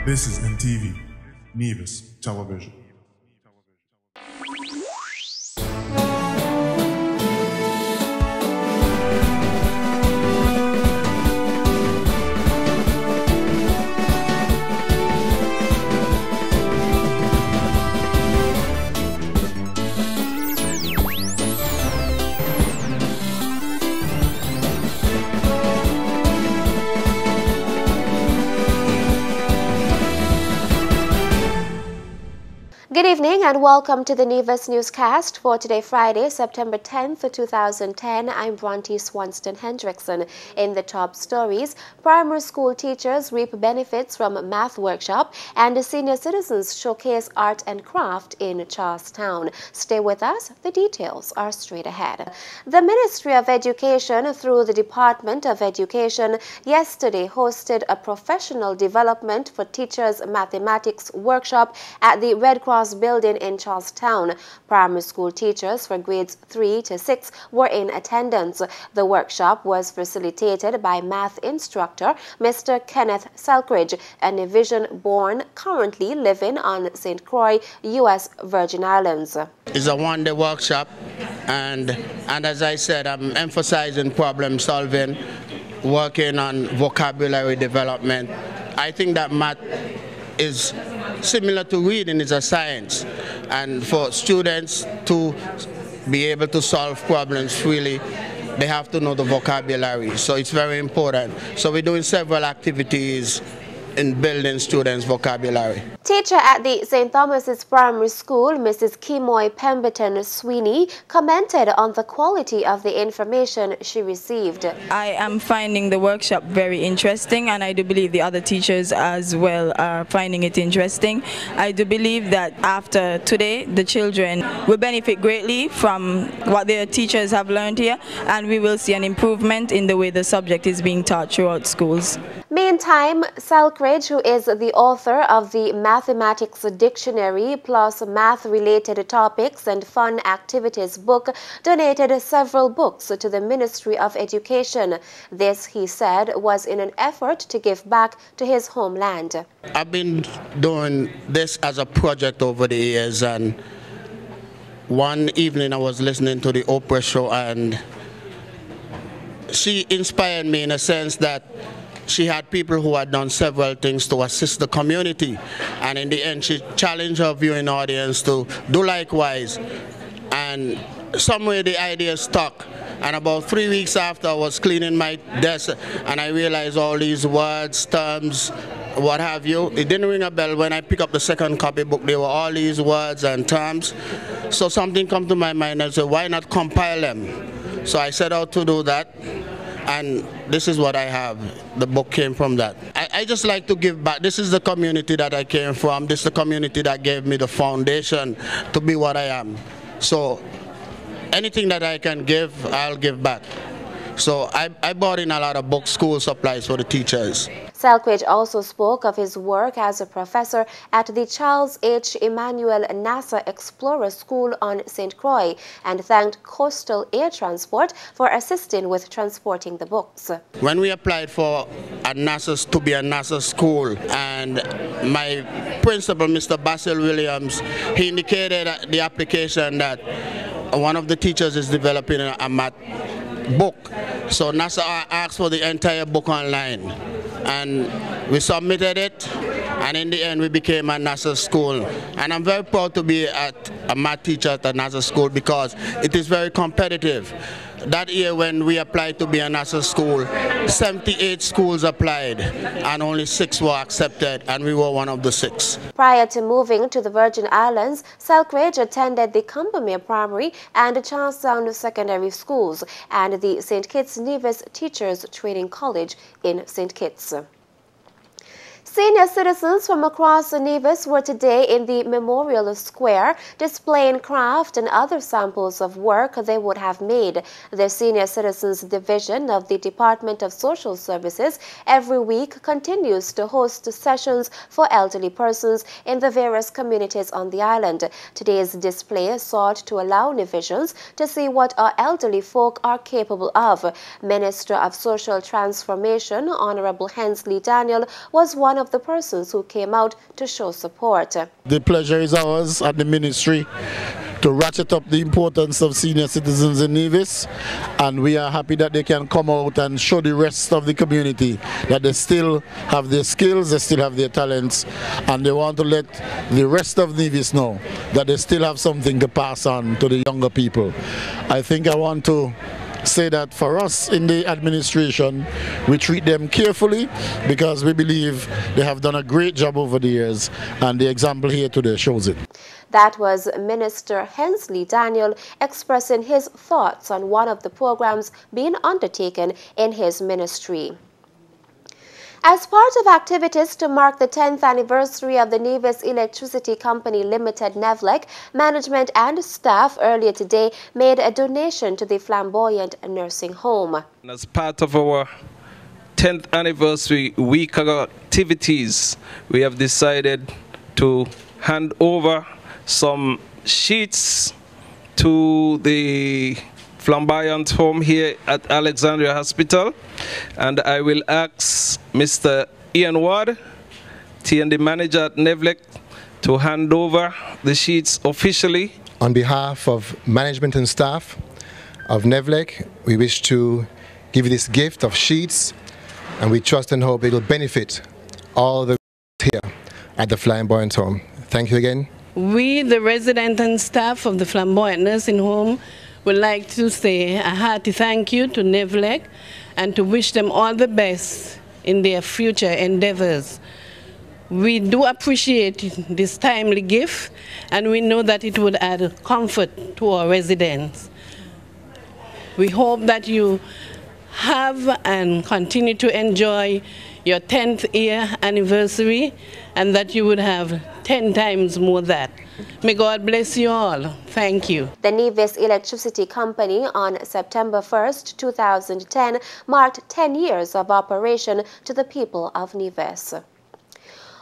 This is NTV, Nevis Television. Good evening and welcome to the Nevis Newscast for today, Friday, September 10th, 2010. I'm Bronte Swanston Hendrickson. In the top stories, primary school teachers reap benefits from math workshop and senior citizens showcase art and craft in Charlestown. Stay with us. The details are straight ahead. The Ministry of Education, through the Department of Education, yesterday hosted a professional development for teachers mathematics workshop at the Red Cross building in Charlestown. Primary school teachers for grades 3 to 6 were in attendance. The workshop was facilitated by math instructor Mr. Kenneth Selkridge, a Nevisian-born currently living on St. Croix, U.S. Virgin Islands. It's a one-day workshop, and as I said, I'm emphasizing problem solving, working on vocabulary development. I think that math is similar to reading, is a science, and for students to be able to solve problems freely, they have to know the vocabulary, so it's very important. So we're doing several activities in building students' vocabulary. Teacher at the St. Thomas's Primary School, Mrs. Kimoy Pemberton Sweeney, commented on the quality of the information she received. I am finding the workshop very interesting, and I do believe the other teachers as well are finding it interesting. I do believe that after today, the children will benefit greatly from what their teachers have learned here, and we will see an improvement in the way the subject is being taught throughout schools. Meantime, Selkridge, who is the author of the Mathematics Dictionary plus math-related topics and fun activities book, donated several books to the Ministry of Education. This, he said, was in an effort to give back to his homeland. I've been doing this as a project over the years, and one evening I was listening to the Oprah show, and she inspired me in a sense that she had people who had done several things to assist the community, and in the end she challenged her viewing audience to do likewise, and somewhere the idea stuck. And about 3 weeks after, I was cleaning my desk and I realized all these words, terms, what have you. It didn't ring a bell. When I picked up the second copybook, there were all these words and terms. So something came to my mind and said, why not compile them? So I set out to do that, and this is what I have. The book came from that. I just like to give back. This is the community that I came from. This is the community that gave me the foundation to be what I am. So anything that I can give, I'll give back. So I bought in a lot of books, school supplies for the teachers. Selkridge also spoke of his work as a professor at the Charles H. Emmanuel NASA Explorer School on St. Croix and thanked Coastal Air Transport for assisting with transporting the books. When we applied for to be a NASA school, and my principal, Mr. Basil Williams, he indicated the application that one of the teachers is developing a math book. So NASA asked for the entire book online, and we submitted it, and in the end we became a NASA school. And I'm very proud to be a math teacher at a NASA school because it is very competitive. That year when we applied to be a NASA school, 78 schools applied and only 6 were accepted, and we were one of the 6. Prior to moving to the Virgin Islands, Selkridge attended the Combermere Primary and Charlestown Secondary Schools and the St. Kitts Nevis Teachers Training College in St. Kitts. Senior citizens from across Nevis were today in the Memorial Square displaying craft and other samples of work they would have made. The Senior Citizens Division of the Department of Social Services every week continues to host sessions for elderly persons in the various communities on the island. Today's display sought to allow Nevisians to see what our elderly folk are capable of. Minister of Social Transformation, Honorable Hensley Daniel, was one one of the persons who came out to show support. The pleasure is ours at the ministry to ratchet up the importance of senior citizens in Nevis, and we are happy that they can come out and show the rest of the community that they still have their skills, they still have their talents, and they want to let the rest of Nevis know that they still have something to pass on to the younger people. I think I want to say that for us in the administration, we treat them carefully because we believe they have done a great job over the years, and the example here today shows it. That was Minister Hensley Daniel expressing his thoughts on one of the programs being undertaken in his ministry. As part of activities to mark the 10th anniversary of the Nevis Electricity Company Limited NEVLEC, management and staff earlier today made a donation to the Flamboyant Nursing Home. As part of our 10th anniversary week of activities, we have decided to hand over some sheets to the Flamboyant Home here at Alexandria Hospital, and I will ask Mr. Ian Ward, T&D manager at NEVLEC, to hand over the sheets officially. On behalf of management and staff of NEVLEC, we wish to give you this gift of sheets, and we trust and hope it will benefit all the here at the Flamboyant Home. Thank you again. We, the resident and staff of the Flamboyant Nursing Home, would like to say a hearty thank you to NEVLEC and to wish them all the best in their future endeavors. We do appreciate this timely gift, and we know that it would add comfort to our residents. We hope that you have and continue to enjoy your 10th year anniversary, and that you would have 10 times more that. May God bless you all. Thank you. The Nevis Electricity Company on September 1st, 2010 marked 10 years of operation to the people of Nevis.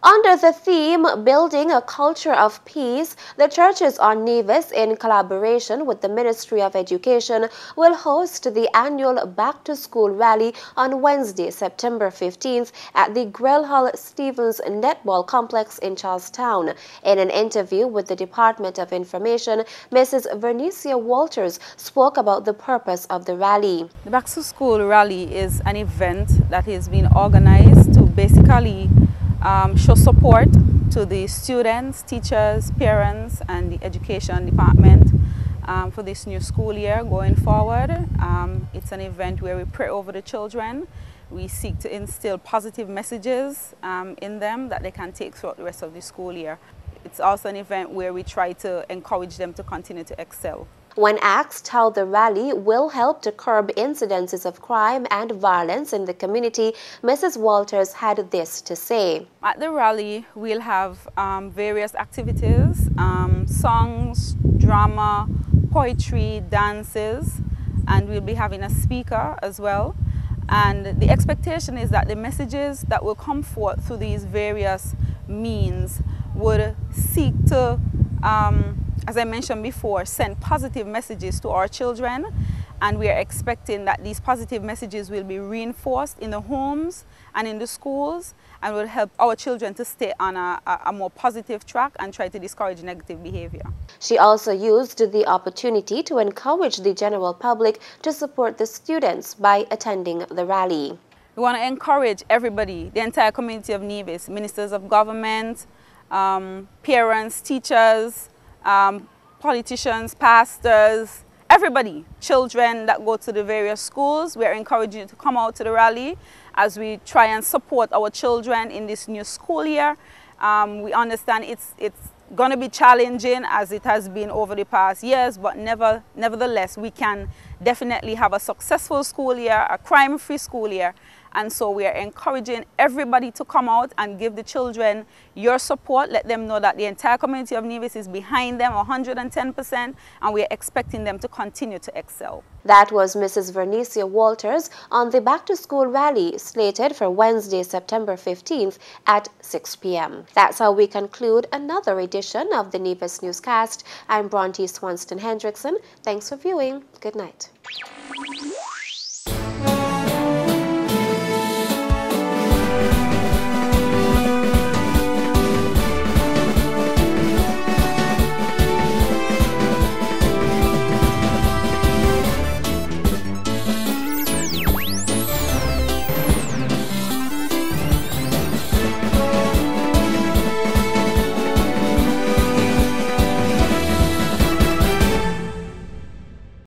Under the theme, Building a Culture of Peace, the churches on Nevis, in collaboration with the Ministry of Education, will host the annual Back-to-School Rally on Wednesday, September 15th at the Grellhall Stevens Netball Complex in Charlestown. In an interview with the Department of Information, Mrs. Vernicia Walters spoke about the purpose of the rally. The Back-to-School Rally is an event that has been organized to basically show support to the students, teachers, parents, and the education department for this new school year going forward. It's an event where we pray over the children. We seek to instill positive messages in them that they can take throughout the rest of the school year. It's also an event where we try to encourage them to continue to excel. When asked how the rally will help to curb incidences of crime and violence in the community, Mrs. Walters had this to say. At the rally, we'll have various activities, songs, drama, poetry, dances, and we'll be having a speaker as well. And the expectation is that the messages that will come forth through these various means would seek to as I mentioned before, send positive messages to our children, and we are expecting that these positive messages will be reinforced in the homes and in the schools, and will help our children to stay on a more positive track and try to discourage negative behavior. She also used the opportunity to encourage the general public to support the students by attending the rally. We want to encourage everybody, the entire community of Nevis, ministers of government, parents, teachers, politicians, pastors, everybody, children that go to the various schools. We are encouraging you to come out to the rally as we try and support our children in this new school year. We understand it's going to be challenging as it has been over the past years, but nevertheless, we can definitely have a successful school year, a crime-free school year. And so we are encouraging everybody to come out and give the children your support. Let them know that the entire community of Nevis is behind them 110%, and we are expecting them to continue to excel. That was Mrs. Vernicia Walters on the Back-to-School Rally slated for Wednesday, September 15th at 6 p.m. That's how we conclude another edition of the Nevis Newscast. I'm Bronte Swanston Hendrickson. Thanks for viewing. Good night.